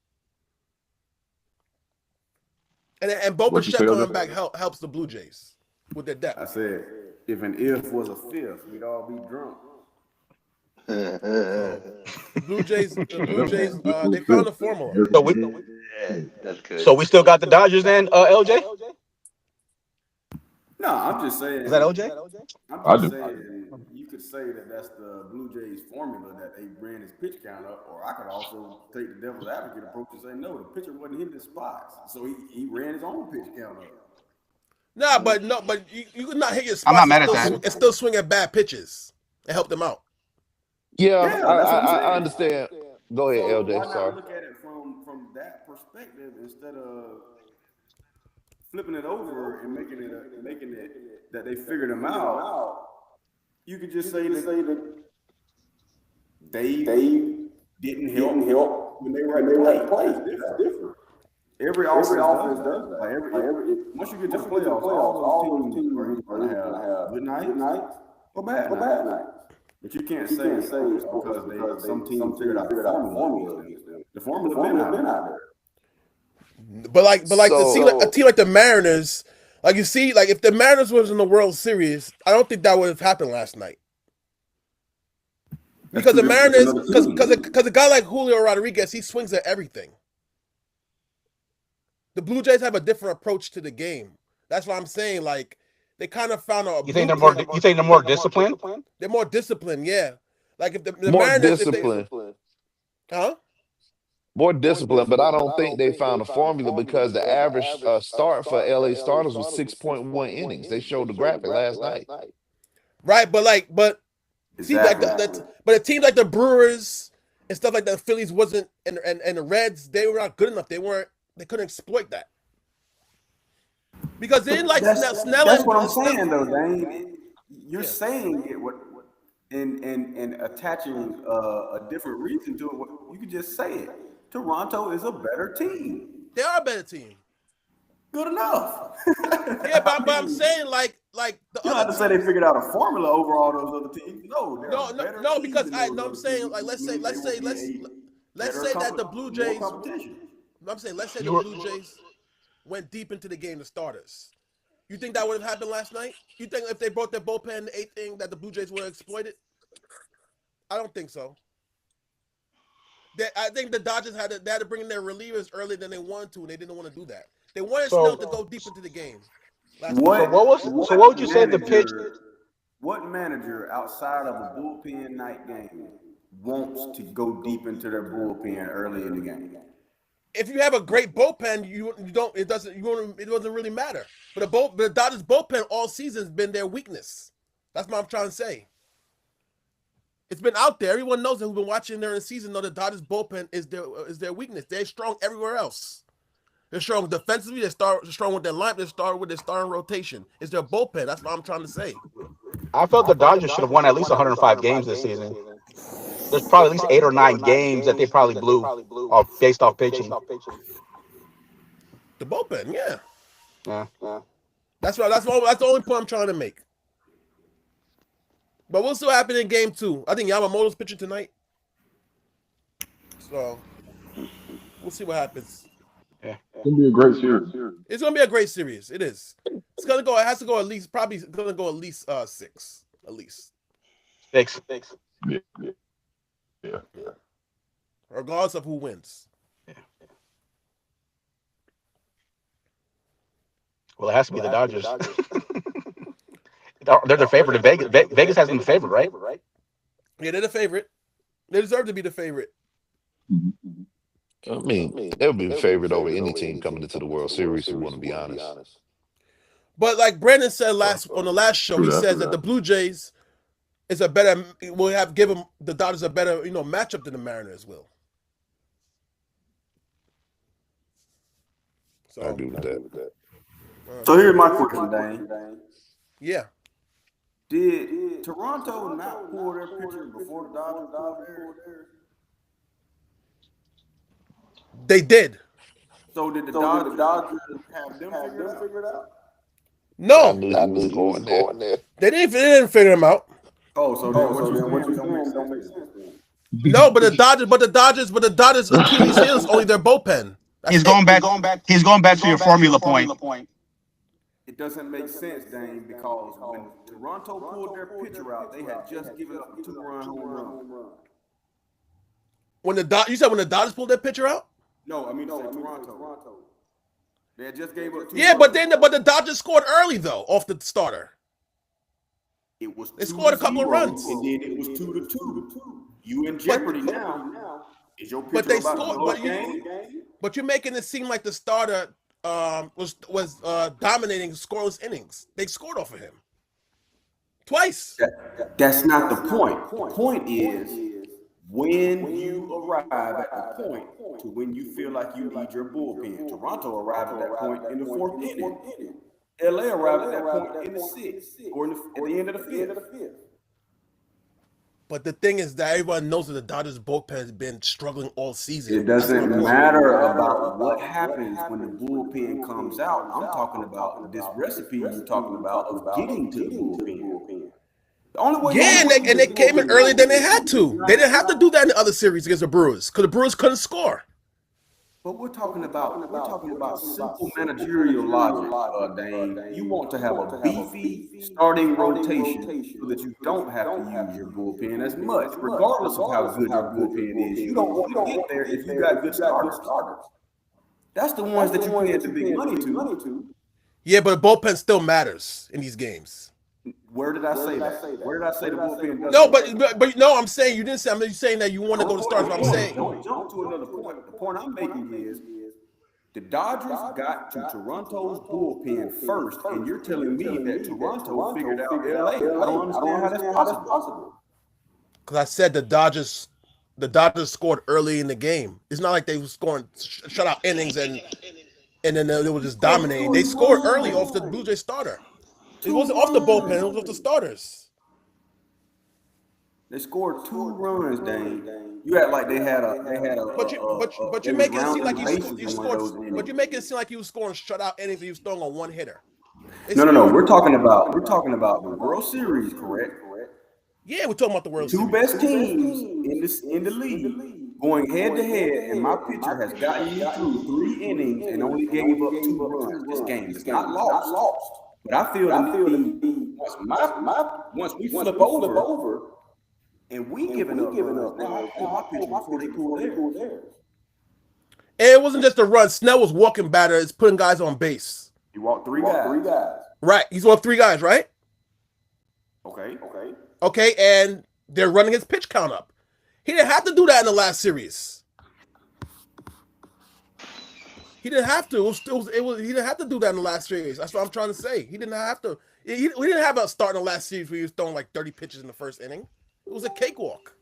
And Bo Bichette coming back helps the Blue Jays with their depth. I said, if an if was a fifth, we'd all be drunk. Blue Jays, they found the formula. That's good. So we still got the Dodgers then, LJ? No, I'm just saying. Is that LJ? I'm just saying you could say that that's the Blue Jays formula that they ran his pitch count up, or I could also take the devil's advocate approach and say no, the pitcher wasn't hitting his spots, so he ran his own pitch count up. But you could not hit your spots. I'm not mad at that. And still swing at bad pitches and help them out. Yeah, that's what I'm saying. I understand. Go ahead, So LJ. why not Sorry. look at it from that perspective instead of flipping it over and making it that they figured them out? You could just say that they didn't help when they were at play. That's different. Every offense does that. Like once you get to the playoffs, all those teams are going to have good nights or bad nights. But you can't say it's because some teams figured out the formula. The formula been out there. But like So- a team like the Mariners, like you see, like if the Mariners was in the World Series, I don't think that would have happened last night. Because the Mariners, because a guy like Julio Rodriguez, he swings at everything. The Blue Jays have a different approach to the game. That's why I'm saying, like, they kind of found a. You think they're more disciplined? They're more disciplined, yeah. Like if the More Mariners, discipline. huh? More discipline, but I don't think they found a formula because the average start for LA starters was 6.1 innings. They showed the graphic last night. Right, but see, like Exactly. but it seems like the Brewers and stuff like that, the Phillies wasn't, and the Reds, they were not good enough. They couldn't exploit that. Because they didn't like Snell. That's what I'm saying, though, Dane. You're saying it and attaching a different reason to it. You could just say it. Toronto is a better team. They are a better team. Good enough. Yeah, but I'm saying like the You don't other have to say they teams. figured out a formula over all those other teams. No, they're a better No, team because than I those no, I'm other saying teams, like which means let's they will say be a let's better say that the Blue more Jays. competition. I'm saying let's say the You were- Blue Jays went deep into the game, the starters. You think that would have happened last night? You think if they brought their bullpen in the eighth inning that the Blue Jays would have exploited? I don't think so. I think the Dodgers had to bring in their relievers earlier than they wanted to, and they didn't want to do that. They wanted Snell to go deep into the game. So what would you say the pitch? What manager outside of a bullpen night game wants to go deep into their bullpen early in the game? If you have a great bullpen, it doesn't really matter. But the Dodgers bullpen all season has been their weakness. That's what I'm trying to say. It's been out there. Everyone knows that who's been watching during the season know the Dodgers bullpen is their weakness. They're strong everywhere else. They're strong defensively. They're strong with their line. They're strong with their starting rotation. It's their bullpen. That's what I'm trying to say. I felt the Dodgers should have won at least 105 games this season. There's probably at least 8 or 9 games that they probably blew based off pitching. The bullpen, yeah. Yeah. That's the only point I'm trying to make. But we'll see what happens in game 2. I think Yamamoto's pitching tonight. So we'll see what happens. It's gonna be a great series. It's gonna be a great series. It is. It has to go at least 6. At least. 6. Yeah. Regardless of who wins. Well, it has to be the Dodgers. They're the favorite in Vegas. Vegas has been the favorite, right? Yeah, they're the favorite. They deserve to be the favorite. I mean, they'll be the favorite over any team coming into the World Series, if we want to be honest. But like Brandon said on the last show, he says that the Blue Jays will give the Dodgers a better, matchup than the Mariners will. So I agree with that. So here's my question, Dane. Yeah. Did Toronto not pull their pitcher before the Dodgers pulled theirs? They did. So did the Dodgers have them figured out? No. I knew going there. They didn't figure them out. Oh, so what you saying don't make sense then. No, but the Dodgers Achilles heel is only their bullpen. He's going back to your formula point. It doesn't make sense, Dane, because when Toronto pulled their pitcher out, they had just given up a 2-run home run. You said when the Dodgers pulled their pitcher out? No, I mean Toronto. They had just gave up 2 Yeah, runs. but the Dodgers scored early though off the starter. It was They scored a couple of 2-0, runs. and then it was 2-2. You in jeopardy now. Is your pitcher But they about to scored. blow a game? But you're making it seem like the starter was dominating scoreless innings. They scored off of him twice. That's not the point. The point is when you arrive at the point to when you feel like you need your bullpen. Toronto arrived at that point in the 4th inning. LA arrived at that point in the 6th or at the end of the 5th. But the thing is that everyone knows that the Dodgers bullpen has been struggling all season. It doesn't matter about what happens when the bullpen comes out. I'm talking about this recipe you're talking about of getting to the bullpen. The only way and they came in earlier than they had to. They didn't have to do that in the other series against the Brewers because the Brewers couldn't score. But we're talking about simple managerial logic, Dane. You want to have a beefy starting rotation so that you don't have to use your bullpen as much, regardless of how good your bullpen is. You don't want to get there if you got good starters. That's the ones that you pay the big money to. Yeah, but the bullpen still matters in these games. Where did I say that? Where did I say the bullpen doesn't? No, but no, I'm saying you didn't say. I'm saying that you want to go to starters. What I'm saying. Don't jump to another point. The point I'm making is the Dodgers got to Toronto's bullpen first, and you're telling me that Toronto figured out LA. I don't understand how that's possible. Because I said the Dodgers scored early in the game. It's not like they were scoring shutout innings and then they were just dominating. They scored early off the Blue Jays starter. It wasn't off the bullpen. It was off the starters. They scored 2 runs, Dane. You act like they had a But you they was make it seem like rounding you bases in one of those scored. innings. But you make it seem like you was scoring shutout innings and you was throwing on one hitter. They No. scored- We're talking about the World Series, correct? Yeah, we're talking about the World Two Series. best teams in the league going head to head, and my pitcher has gotten me through 3 innings and only gave up 2 runs. This game is not lost. But I feel once we flip over and we giving up runs, now I pull my pitcher before they pull theirs. And it wasn't just a run. Snell was walking batter. It's putting guys on base. You walk 3 guys. Right. He's on 3 guys, right? Okay, and they're running his pitch count up. He didn't have to do that in the last series. He didn't have to. He didn't have to do that in the last series. That's what I'm trying to say. He didn't have to. We didn't have a start in the last series where he was throwing like 30 pitches in the first inning. It was a cakewalk.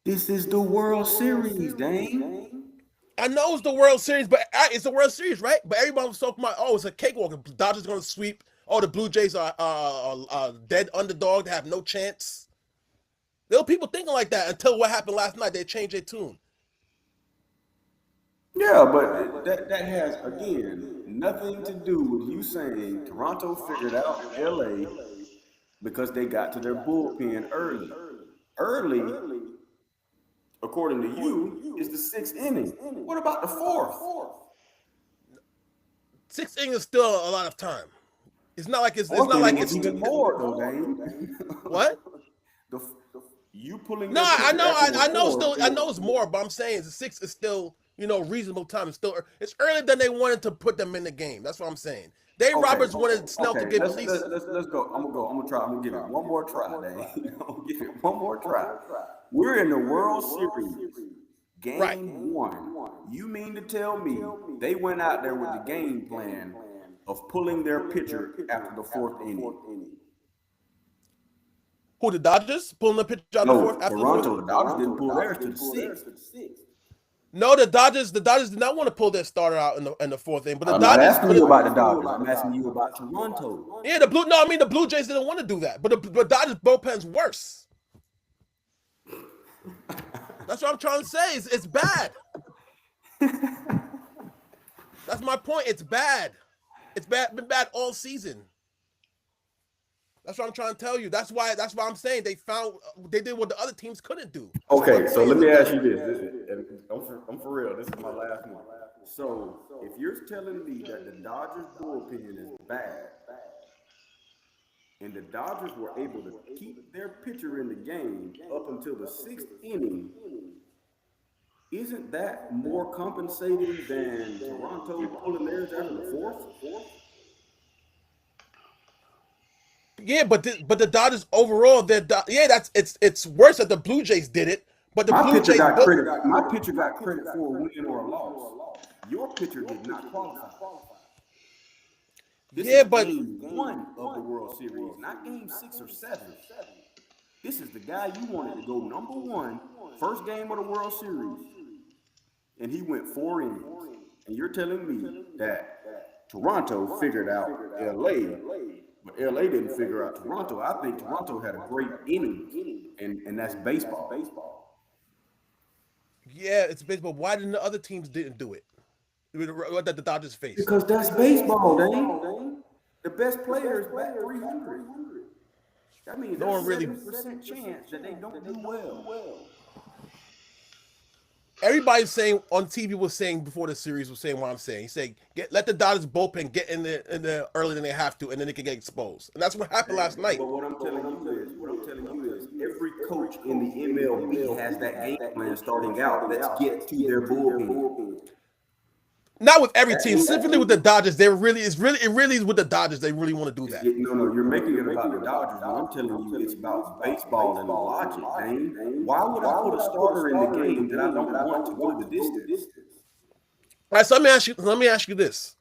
This is the World Series, Dane. I know it's the World Series, but it's the World Series, right? But everybody was talking about, it's a cakewalk. The Dodgers are going to sweep. Oh, the Blue Jays are dead underdog. They have no chance. There were people thinking like that until what happened last night. They changed their tune. Yeah, but that has, again, nothing to do with you saying Toronto figured out LA because they got to their bullpen early. Early, according to you, is the 6th inning. What about the 4th? 6th inning is still a lot of time. It's not like it's even more though, Dane. What? You pulling? No, I know it's more, but I'm saying the 6th is still reasonable time. It's earlier than they wanted to put them in the game. That's what I'm saying. Roberts wanted Snell to give at least. Let's go. I'm gonna try. I'm gonna give it one more try, Dane. I'm gonna give it one more try. We're in the World Series, game 1. You mean to tell me they went out there with the game plan of pulling their pitcher after the 4th inning? Who, the Dodgers pulling the pitcher out of the 4th? After Toronto. The Dodgers didn't pull theirs to the 6th. No, the Dodgers did not want to pull their starter out in the 4th inning. But the I'm Dodgers. not asking you about the Dodgers. I'm asking you about Toronto. Yeah, the Blue Jays didn't want to do that, but the Dodgers bullpen's worse. That's what I'm trying to say. It's bad. That's my point. It's bad. It's been bad all season. That's what I'm trying to tell you. That's why I'm saying they did what the other teams couldn't do. Okay, so let me ask you this. I'm for real. This is my last one. So if you're telling me that the Dodgers bullpen is bad, and the Dodgers were able to keep their pitcher in the game up until the 6th inning, isn't that more compensating than Toronto pulling theirs after the 4th? Yeah, but the Dodgers overall, it's worse that the Blue Jays did it. But my pitcher got credit for a win or a loss. Your pitcher did not qualify. This is game 1 of the World Series, not game 6 or 7. This is the guy you wanted to go number 1, first game of the World Series, and he went 4 innings. And you're telling me that Toronto figured out LA, but LA didn't figure out Toronto. I think Toronto had a great inning, and that's baseball. Yeah, it's baseball. Why didn't the other teams didn't do it? That the Dodgers faced? Because that's baseball, Dane. The best players bat 300. That means no one really 7% chance that they don't do well. Everybody's saying on TV was saying before the series was saying what I'm saying. He's saying let the Dodgers bullpen get in there earlier than they have to, and then they can get exposed. And that's what happened last night. But what I'm telling you is, every coach in the MLB has that game plan starting out. Let's get to their bullpen. Not with every team, specifically with the Dodgers. It really is with the Dodgers. They really want to do that. No, you're making it about the Dodgers. I'm telling you, it's about baseball and logic, man. Why would I put a starter in the game that I don't want to go the distance? All right, so let me ask you this.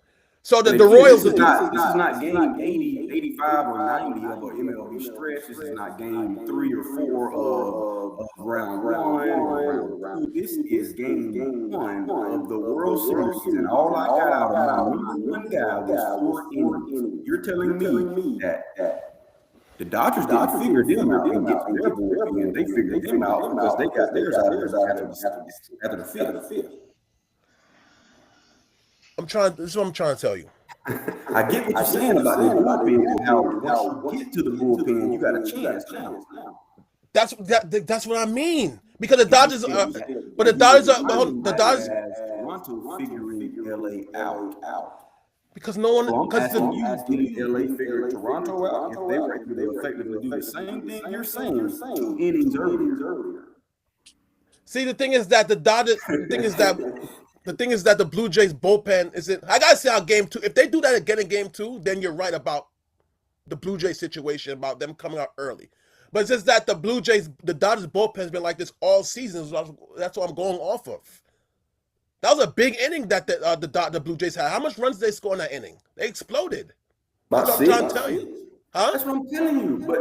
So the Royals. This is not game 80, 85, or 90 of an MLB stretch. This is not game 3 or 4 of round 1 or round 2. This is game 1 of the World Series, and all I got out of my one guy was 4 innings. You're telling me that The Dodgers didn't figure them out and get to their bullpen. They figured them out because they got theirs out after the fifth. This is what I'm trying to tell you. I get what you're saying about the bullpen and how once you get to the bullpen, you got a chance now. That's what I mean. Because the Dodgers are, but the Dodgers are the Dodgers. Toronto figuring LA out. Because no one, because did LA figure Toronto out? If they were able to effectively do the same thing you're saying 2 innings earlier. See, the thing is that the Blue Jays bullpen isn't. I gotta say, out game 2. If they do that again in game 2, then you're right about the Blue Jays situation, about them coming out early. But it's just that the Dodgers bullpen has been like this all season. So that's what I'm going off of. That was a big inning that the Blue Jays had. How much runs did they score in that inning? They exploded. That's what I'm trying to tell you. Huh? That's what I'm telling you. But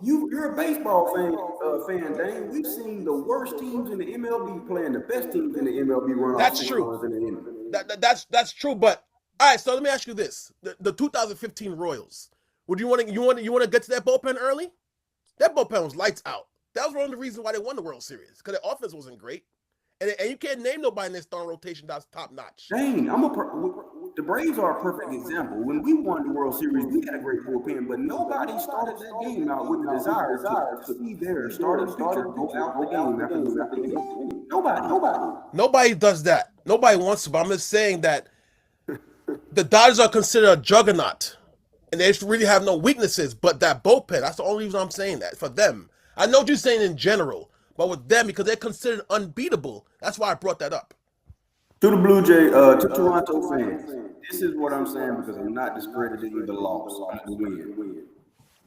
you're a baseball fan, Dane. We've seen the worst teams in the MLB playing the best teams in the MLB run. That's true. That's true. But all right, so let me ask you this: the 2015 Royals. Would you want to get to that bullpen early? That bullpen was lights out. That was one of the reasons why they won the World Series, because their offense wasn't great. And you can't name nobody in their starting rotation that's top notch. Dang, the Braves are a perfect example. When we won the World Series, we had a great bullpen, but nobody started that game out with the desire to see their starting pitcher go out the game after the game. Nobody does that. Nobody wants to. But I'm just saying that the Dodgers are considered a juggernaut, and they really have no weaknesses. But that bullpen, that's the only reason I'm saying that for them. I know what you're saying in general. But with them, because they're considered unbeatable, that's why I brought that up. To the Blue Jay, to Toronto fans, this is what I'm saying because I'm not discrediting the loss. I'm the win.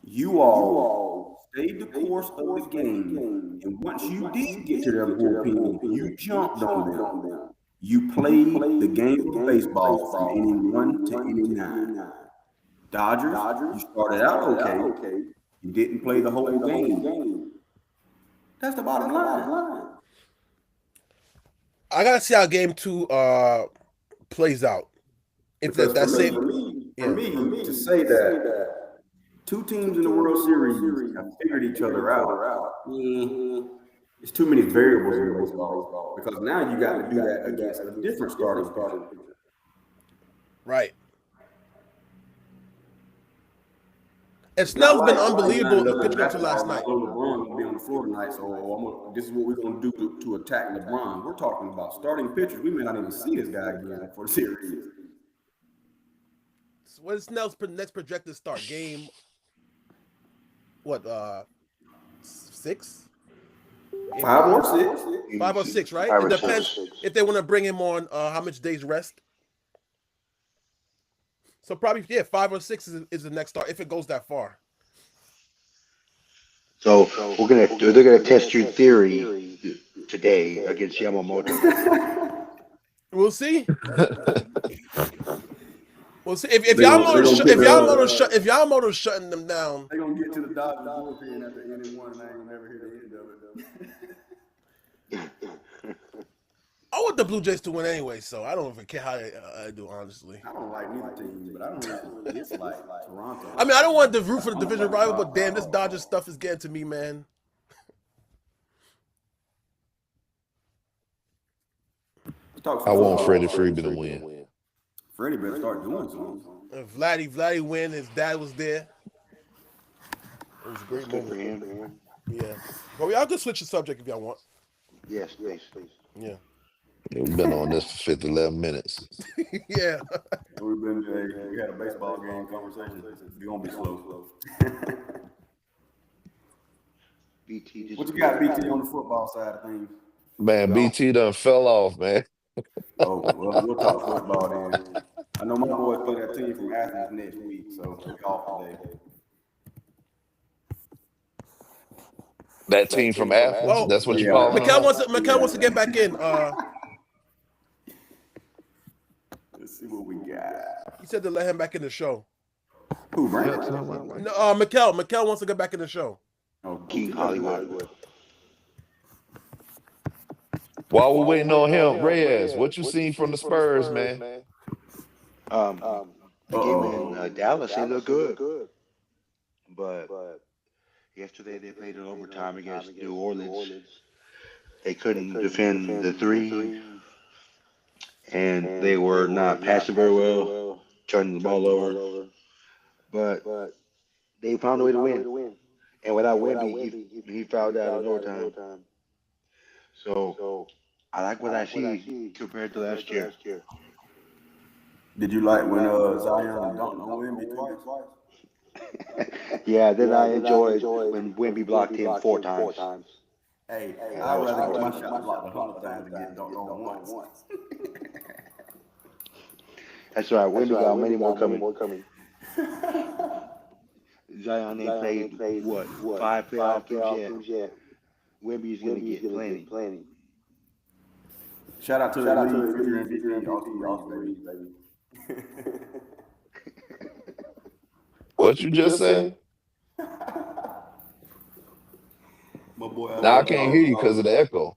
You all stayed the course of the game, and once you did get to their bullpen, you jumped on them. You played the game of baseball from inning 1 to inning 9. Dodgers, you started out okay. You didn't play the whole game. That's the bottom line. I gotta see how game 2 plays out. If For same me to say that 2 teams in the World Series have figured each other out, it's too many variables in baseball because now you got to do that against a different starting pitcher. Right. And Snell's been unbelievable in the pitching until last night. LeBron will be on the floor tonight, so this is what we're going to do to attack LeBron. We're talking about starting pitchers. We may not even see this guy again for the series. So what is Snell's next projected start? Game, 6? 5 or 6. 5 or 6, right? 5 or It depends 6. if they want to bring him on how much days rest. So probably 5 or 6 is the next start if it goes that far. So they're gonna test your theory today against Yamamoto. We'll see. We'll see if Yamamoto's shutting them down. They're gonna get to the Dodgers bullpen at the end of 1, and I ain't gonna never hear the end of it though. I want the Blue Jays to win anyway, so I don't even care how I do, honestly. I don't like neither team, but I don't really dislike Toronto. I mean, I don't want to root for the division rival, but damn, this Dodgers stuff is getting to me, man. I want Freddie Freeman to win. Freddie better start doing something. If Vladdy win, his dad was there. It was a great Good for moment. him, man. Yeah. Well, y'all can switch the subject if y'all want. Yes, please. Yeah. We've been on this for 11 minutes. Yeah. We had a baseball game conversation. It's gonna be slow. BT. What you got, BT, on the football side of things? Man, BT done fell off, man. Oh, well, we'll talk football then. I know my boys play that team from Athens next week, so we're off today. That team from Athens, Well, that's what you yeah. call Mikal it? wants to get back in. Let's see what we got. He said to let him back in the show. Who, Brandon? No, Mikal wants to get back in the show. Oh, King Hollywood. While we're waiting on him, Reyes, what you seen from the Spurs, man? The game in Dallas, they look good. but yesterday they played in overtime against New Orleans. They couldn't defend the three, and they were not passing very well, turning the ball over. But they found a way to win. And without Wemby, he fouled out in overtime. So I like what I see compared to last year. Did you like when Zion dunked on Wemby twice? Yeah, then I enjoyed when Wemby blocked him 4 times. Hey, I'd rather get my shot blocked 100 times than get dunked on once. That's right. Wemby got many more coming. Zion ain't played what 5 playoff games yet. Wemby's gonna get plenty. Shout out to the league featuring Austin Reeves, baby. What you just say? My boy. Now I can't hear you because of the echo.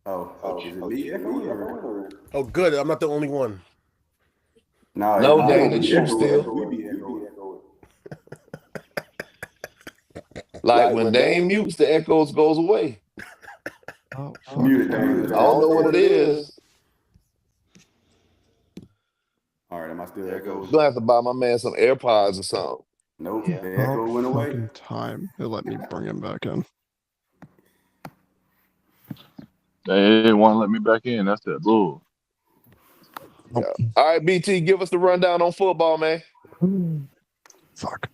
Oh, is it me echoing or? Oh, good. I'm not the only one. No, Dane, it's you still. We be echoing. Like when Dane mutes, the echoes goes away. Oh, Mute it, I Dane. don't know what it is. All right, am I still You're echoing? gonna have to buy my man some AirPods or something. Nope, Yeah. the echo went away. fucking time. It let me bring him back in. They didn't want to let me back in. That's that bull. Yeah. All right, BT, give us the rundown on football, man. Fuck.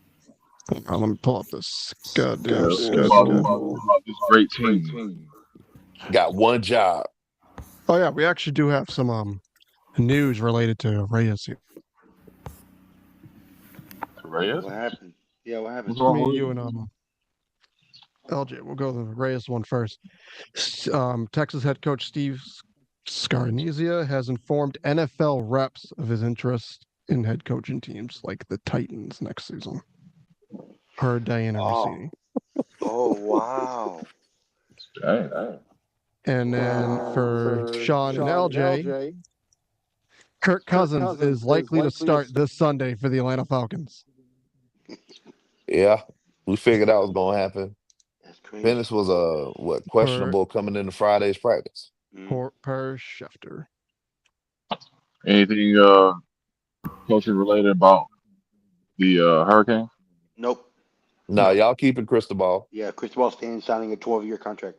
Hang on, let me pull up this goddamn About schedule. this great team. Got one job. Oh yeah, we actually do have some news related to Reyes here. Reyes? What happened? Yeah, what happened? What's wrong Me, with you, it? and LJ. We'll go to the Reyes one first. Texas head coach Steve Scarnezia has informed NFL reps of his interest in head coaching teams like the Titans next season. Per Diana Rossini. Oh wow. Dang. And then for Sean and LJ, Kirk Cousins is likely to start this Sunday for the Atlanta Falcons. Yeah, we figured that was gonna happen. That's crazy. Pennis was questionable coming into Friday's practice. Per Schefter. Anything coaching related about the Hurricane? Nope. No, y'all keeping Cristobal. Yeah, Cristobal staying signing a 12-year contract.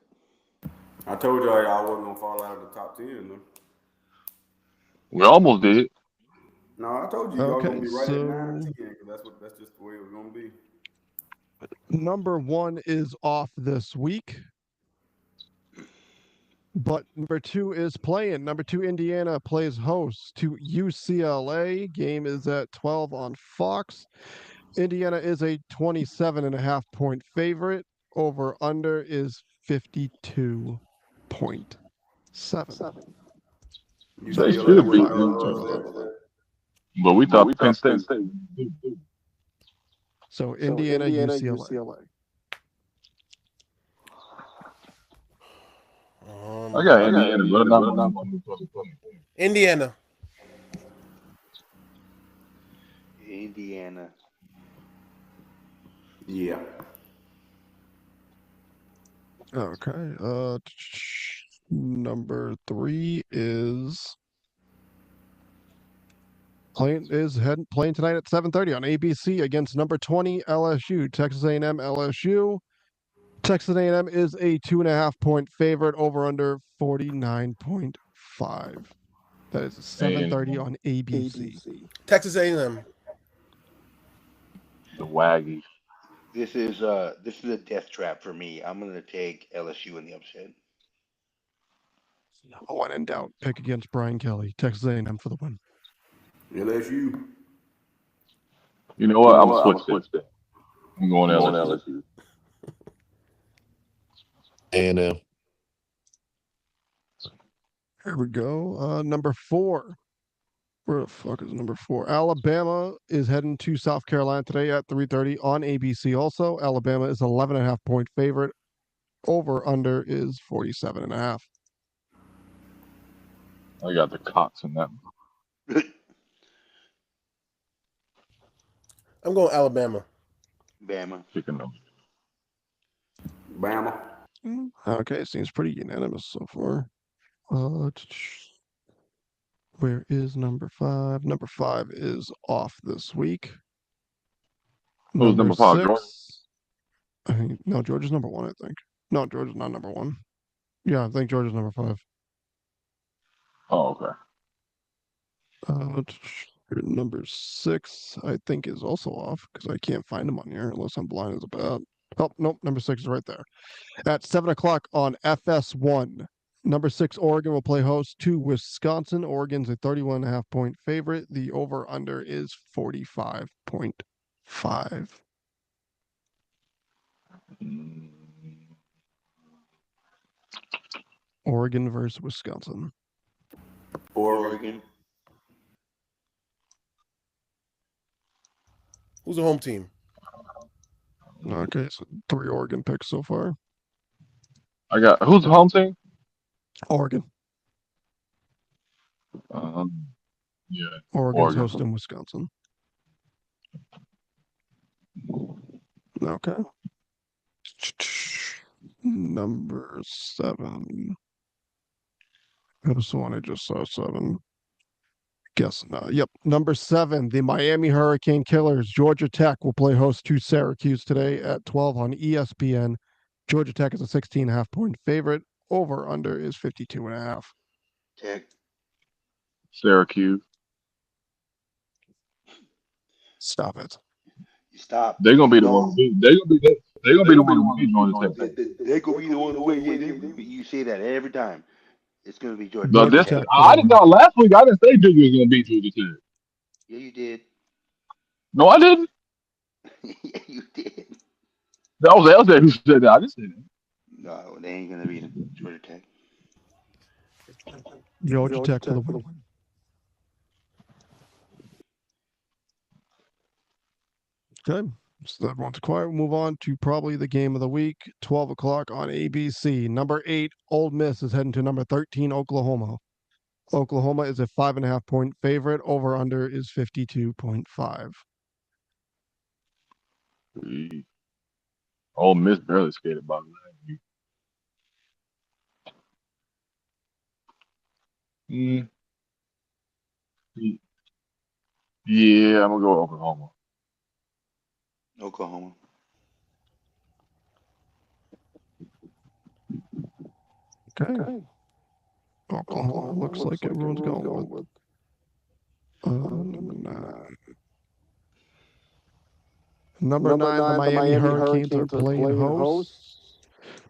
I told y'all wasn't gonna fall out of the top 10. Though. We almost did. No, I told you y'all Okay, gonna be right at 9 or so 10 because that's just the way it was gonna be. number one is off this week, but number two is playing. Number two, Indiana plays host to UCLA. Game is at 12 on Fox. Indiana is a 27.5-point favorite. Over under is 52.7. They should beat them. But we thought Penn State. So Indiana, UCLA. I got Indiana, but not Indiana. Indiana. Yeah. Okay. Number three is playing tonight at 7:30 on ABC against number 20 LSU. Texas A&M LSU. Texas A&M is a 2.5-point favorite. Over under 49.5. That is 7:30 on ABC. Texas A&M. The Waggy. This is a death trap for me. I'm gonna take LSU in the upset. When in doubt, pick against Brian Kelly. Texas A&M for the win. LSU. You know what? I'm switch that. I'm going LSU. A&M. Here we go. Number four. Where the fuck is number four? Alabama is heading to South Carolina today at 3:30 on ABC. Also, Alabama is 11.5-point favorite. Over under is 47.5. I got the Cox in that one. I'm going Alabama. Bama. Picking them. Bama. Okay, seems pretty unanimous so far. Where is number 5? Number 5 is off this week. Who's number 5, Georgia? 6. No, Georgia's number 1, I think. No, Georgia's not number 1. Yeah, I think Georgia's number 5. Oh, okay. Number 6, I think, is also off because I can't find him on here unless I'm blind as a bat. Oh, nope, number 6 is right there. At 7 o'clock on FS1, number 6, Oregon will play host to Wisconsin. Oregon's a 31.5 point favorite. The over-under is 45.5. Mm, Oregon versus Wisconsin. Oregon. Who's the home team? Okay, so 3 Oregon picks so far. I got who's the home team? Oregon. Yeah, Oregon's Oregon. hosting Wisconsin. Okay. Number 7. That was the one I just saw, 7. Guess not. Yep. Number 7, the Miami Hurricane Killers. Georgia Tech will play host to Syracuse today at 12 on ESPN. Georgia Tech is a 16.5 point favorite. Over under is 52.5. Tech. Syracuse. Stop it. Stop. They're gonna be the No. one. They're gonna be the one to beat Georgia Tech. They're gonna be the one to win. Yeah, you say that every time. It's gonna be Georgia No, Georgia Tech. Tech. I didn't know last week. I didn't say Georgia was gonna beat Georgia Tech. Yeah, you did. No, I didn't. Yeah, you did. That was LJ who said that. I didn't say that. No, they ain't gonna beat Georgia Tech. Georgia Tech for the win. Okay. So that one's quiet. We'll move on to probably the game of the week, 12 o'clock on ABC. Number 8, Ole Miss is heading to number 13, Oklahoma. Oklahoma is a 5.5 point favorite. Over under is 52.5. Ole Miss barely skated by last week. Yeah, I'm gonna go Oklahoma. Oklahoma. Okay. Oklahoma looks like everyone's going with. Number 9. Number 9, the Miami Hurricanes are playing host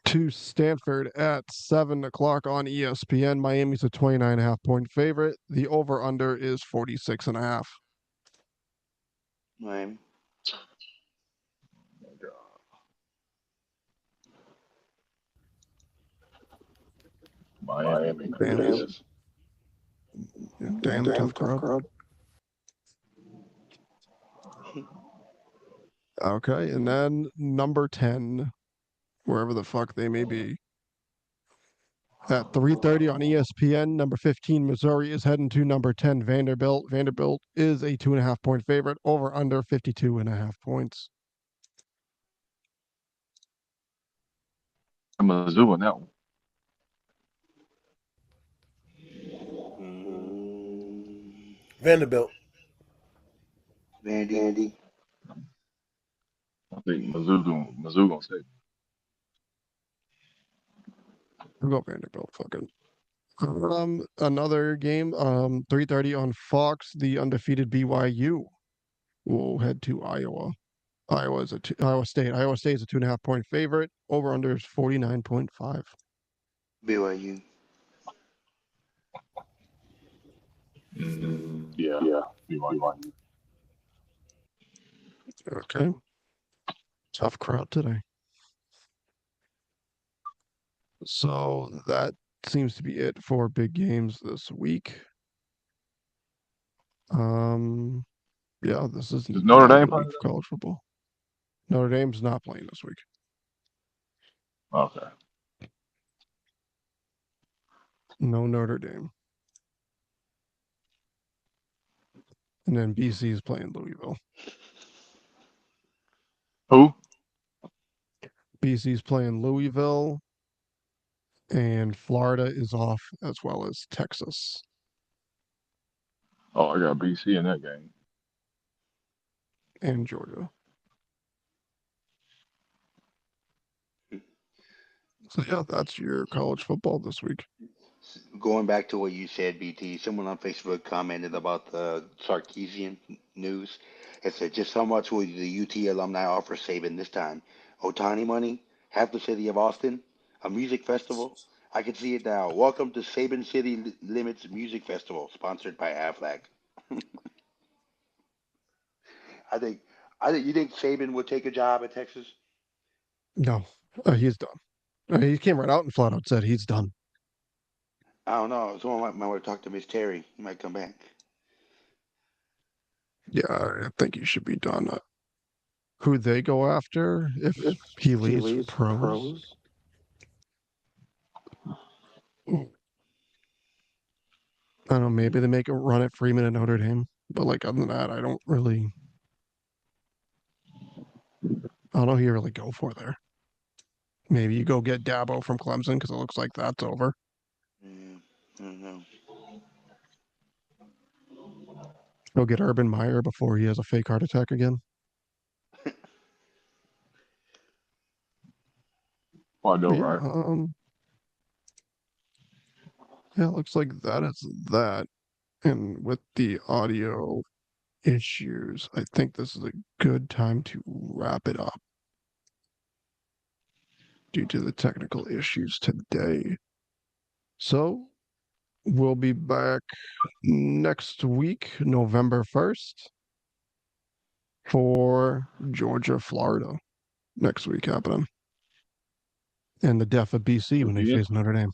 to Stanford at 7 o'clock on ESPN. Miami's a 29.5 point favorite. The over under is 46.5. Miami. Miami. Damn tough crowd. Okay, and then number 10, wherever the fuck they may be. At 3:30 on ESPN, number 15, Missouri is heading to number 10, Vanderbilt. Vanderbilt is a 2.5 point favorite. Over under 52.5 points. I'm Mizzou on that one. Vanderbilt. Vandy. I think Mizzou gonna stay. We'll go Vanderbilt. Fucking. Another game. 3:30 on Fox. The undefeated BYU will head to Iowa. Iowa State. Iowa State is a 2.5 point favorite. Over under is 49.5. BYU. Yeah. BYU. Okay. Tough crowd today. So that seems to be it for big games this week. Yeah, this is Notre Dame not playing for college football. Notre Dame's not playing this week. Okay. No Notre Dame. And then BC is playing Louisville. Who? BC's playing Louisville, and Florida is off as well as Texas Oh, I got BC in that game. and Georgia. So yeah, that's your college football this week. Going back to what you said, BT, someone on Facebook commented about the Sarkeesian news. It said, just how much will the UT alumni offer Saban this time? Otani money? Half the city of Austin? A music festival? I can see it now. Welcome to Saban City Limits Music Festival, sponsored by Aflac. I think, you think Saban would take a job at Texas? No, he's done. He came right out and flat out said he's done. I don't know. Someone might want to talk to Miss Terry. He might come back. Yeah, I think he should be done. Who they go after if he leaves pros? I don't know. Maybe they make a run at Freeman at Notre Dame, but like other than that, I don't know who you really go for there. Maybe you go get Dabo from Clemson because it looks like that's over. Yeah, I don't know. Go get Urban Meyer before he has a fake heart attack again. I know, Yeah, right? yeah, it looks like that is that. And with the audio issues, I think this is a good time to wrap it up due to the technical issues today. So we'll be back next week, November 1st, for Georgia, Florida next week happening. And the death of BC when they face Notre Dame.